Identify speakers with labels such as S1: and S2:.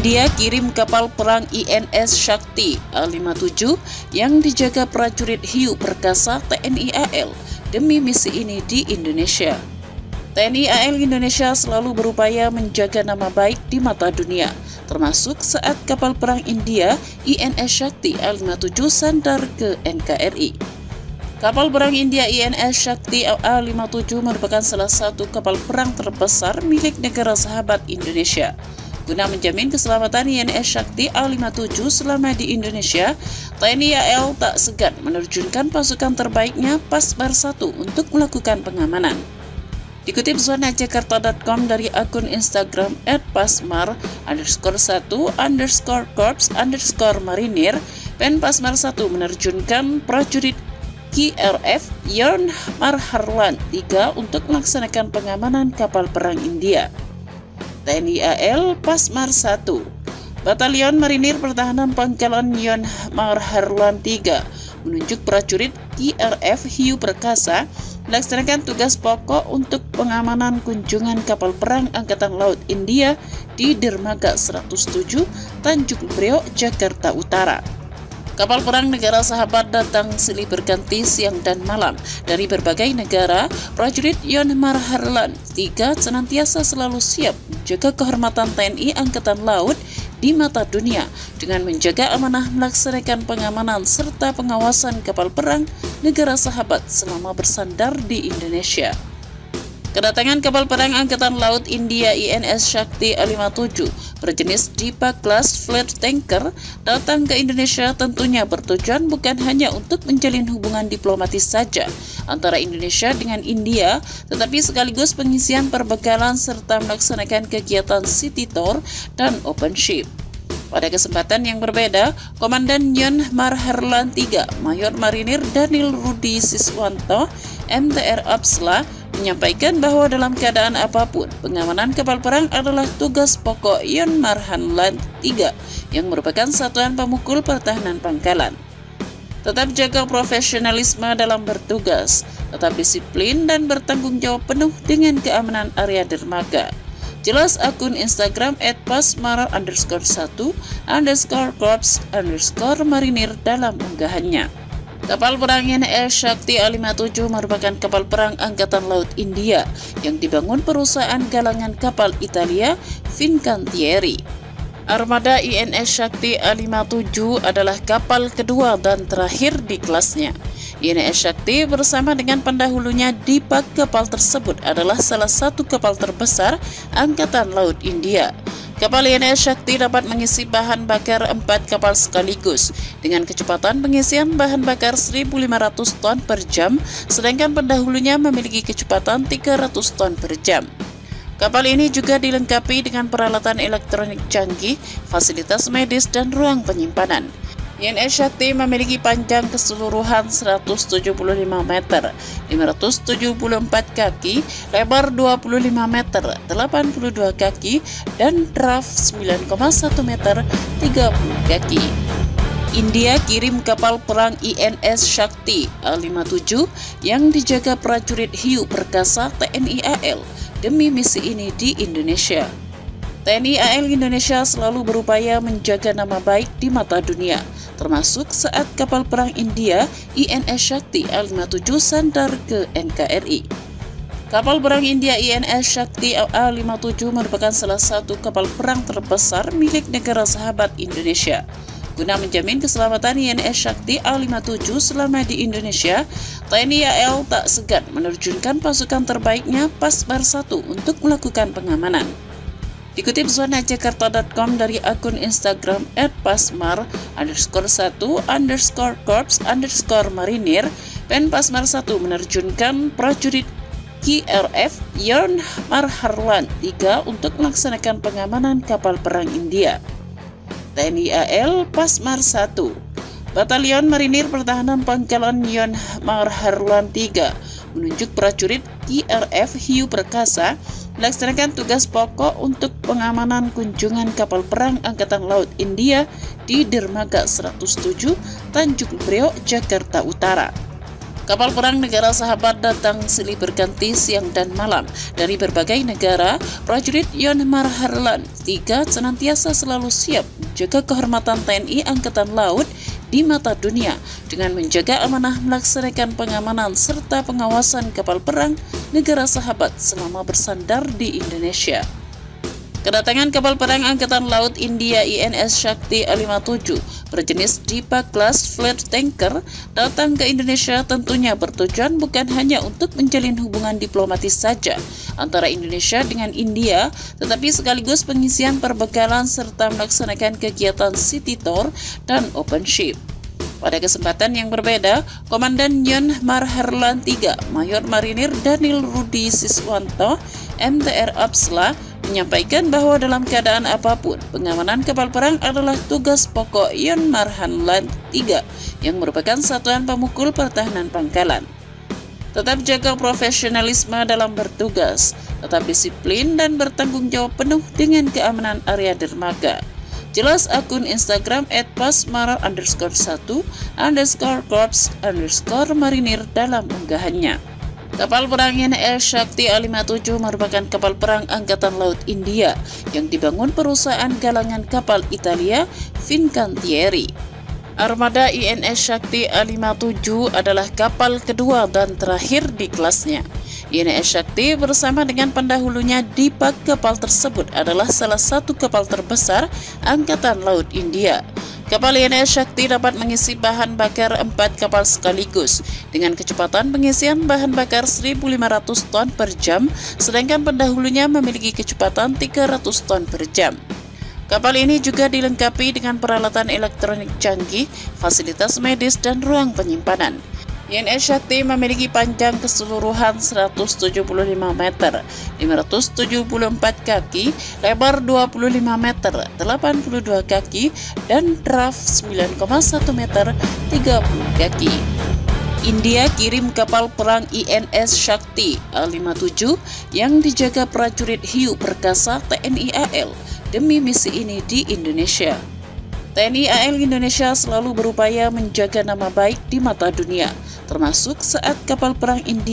S1: India kirim kapal perang INS Shakti A-57 yang dijaga prajurit hiu perkasa TNI AL demi misi ini di Indonesia. TNI AL Indonesia selalu berupaya menjaga nama baik di mata dunia, termasuk saat kapal perang India INS Shakti A-57 sandar ke NKRI. Kapal perang India INS Shakti A-57 merupakan salah satu kapal perang terbesar milik negara sahabat Indonesia. Guna menjamin keselamatan INS Shakti A-57 selama di Indonesia, TNI AL tak segan menerjunkan pasukan terbaiknya Pasmar 1 untuk melakukan pengamanan. Dikutip zonajakarta.com dari akun Instagram @pasmar_1_corps_marinir, Pen Pasmar 1 menerjunkan prajurit KRF Yon Marharlan 3 untuk melaksanakan pengamanan kapal perang India. TNI AL Pasmar 1, Batalion Marinir Pertahanan Pangkalan Yon Marharlan 3 menunjuk prajurit KRF Hiu Perkasa melaksanakan tugas pokok untuk pengamanan kunjungan kapal perang Angkatan Laut India di Dermaga 107 Tanjung Priok, Jakarta Utara. Kapal perang negara sahabat datang silih berganti siang dan malam dari berbagai negara. Prajurit Yon Marharlan 3 senantiasa selalu siap menjaga kehormatan TNI Angkatan Laut di mata dunia dengan menjaga amanah melaksanakan pengamanan serta pengawasan kapal perang negara sahabat selama bersandar di Indonesia. Kedatangan kapal perang Angkatan Laut India INS Shakti A-57 berjenis Deepak Class Fleet Tanker datang ke Indonesia tentunya bertujuan bukan hanya untuk menjalin hubungan diplomatis saja antara Indonesia dengan India, tetapi sekaligus pengisian perbekalan serta melaksanakan kegiatan City Tour dan Open Ship. Pada kesempatan yang berbeda, Komandan Yon Marharlan 3, Mayor Marinir Daniel Rudi Siswanto, MTR Apsla, menyampaikan bahwa dalam keadaan apapun, pengamanan kapal perang adalah tugas pokok Yon Marharlan 3 yang merupakan satuan pemukul pertahanan pangkalan. Tetap jaga profesionalisme dalam bertugas, tetap disiplin dan bertanggung jawab penuh dengan keamanan area dermaga. Jelas akun Instagram @pasmar_1_corps_marinir dalam unggahannya. Kapal perang INS Shakti A-57 merupakan kapal perang Angkatan Laut India yang dibangun perusahaan galangan kapal Italia Fincantieri. Armada INS Shakti A-57 adalah kapal kedua dan terakhir di kelasnya. INS Shakti bersama dengan pendahulunya Deepak, kapal tersebut adalah salah satu kapal terbesar Angkatan Laut India. Kapal INS Shakti dapat mengisi bahan bakar 4 kapal sekaligus dengan kecepatan pengisian bahan bakar 1.500 ton per jam, sedangkan pendahulunya memiliki kecepatan 300 ton per jam. Kapal ini juga dilengkapi dengan peralatan elektronik canggih, fasilitas medis, dan ruang penyimpanan. INS Shakti memiliki panjang keseluruhan 175 meter, 574 kaki, lebar 25 meter, 82 kaki, dan draft 9,1 meter, 30 kaki. India kirim kapal perang INS Shakti A-57 yang dijaga prajurit hiu perkasa TNI AL demi misi ini di Indonesia. TNI AL Indonesia selalu berupaya menjaga nama baik di mata dunia, termasuk saat kapal perang India INS Shakti A-57 sandar ke NKRI. Kapal perang India INS Shakti A-57 merupakan salah satu kapal perang terbesar milik negara sahabat Indonesia. Guna menjamin keselamatan INS Shakti A-57 selama di Indonesia, TNI AL tak segan menerjunkan pasukan terbaiknya Pasmar 1 untuk melakukan pengamanan. Dikutip zonajakarta.com dari akun Instagram @pasmar_1_corps_marinir, Pen Pasmar 1 menerjunkan prajurit KRF Yon Marharlan 3 untuk melaksanakan pengamanan kapal perang India. TNI AL Pasmar 1, Batalion Marinir Pertahanan Pangkalan Yon Marharlan 3 menunjuk prajurit KRF Hiu Perkasa melaksanakan tugas pokok untuk pengamanan kunjungan kapal perang Angkatan Laut India di Dermaga 107 Tanjung Priok, Jakarta Utara. Kapal perang negara sahabat datang silih berganti siang dan malam. Dari berbagai negara, prajurit Yon Marharlan III senantiasa selalu siap menjaga kehormatan TNI Angkatan Laut di mata dunia dengan menjaga amanah melaksanakan pengamanan serta pengawasan kapal perang negara sahabat selama bersandar di Indonesia. Kedatangan kapal perang Angkatan Laut India INS Shakti A57 berjenis Deepak Class Fleet Tanker datang ke Indonesia tentunya bertujuan bukan hanya untuk menjalin hubungan diplomatis saja antara Indonesia dengan India, tetapi sekaligus pengisian perbekalan serta melaksanakan kegiatan City Tour dan Open Ship. Pada kesempatan yang berbeda, Komandan Yon Marharlan III, Mayor Marinir Daniel Rudi Siswanto, MTR Apsla, menyampaikan bahwa dalam keadaan apapun, pengamanan kapal perang adalah tugas pokok Yon Marharlan III yang merupakan satuan pemukul pertahanan pangkalan. Tetap jaga profesionalisme dalam bertugas, tetap disiplin dan bertanggung jawab penuh dengan keamanan area dermaga. Jelas akun Instagram @pasmara_1_corps_marinir dalam unggahannya. Kapal perang INS Shakti A57 merupakan kapal perang Angkatan Laut India yang dibangun perusahaan galangan kapal Italia Fincantieri. Armada INS Shakti A57 adalah kapal kedua dan terakhir di kelasnya. INS Shakti bersama dengan pendahulunya Deepak, kapal tersebut adalah salah satu kapal terbesar Angkatan Laut India. Kapal INS Shakti dapat mengisi bahan bakar 4 kapal sekaligus dengan kecepatan pengisian bahan bakar 1.500 ton per jam, sedangkan pendahulunya memiliki kecepatan 300 ton per jam. Kapal ini juga dilengkapi dengan peralatan elektronik canggih, fasilitas medis, dan ruang penyimpanan. INS Shakti memiliki panjang keseluruhan 175 meter, 574 kaki, lebar 25 meter, 82 kaki, dan draft 9,1 meter, 30 kaki. India kirim kapal perang INS Shakti A57 yang dijaga prajurit hiu perkasa TNI AL demi misi ini di Indonesia. TNI AL Indonesia selalu berupaya menjaga nama baik di mata dunia, termasuk saat kapal perang India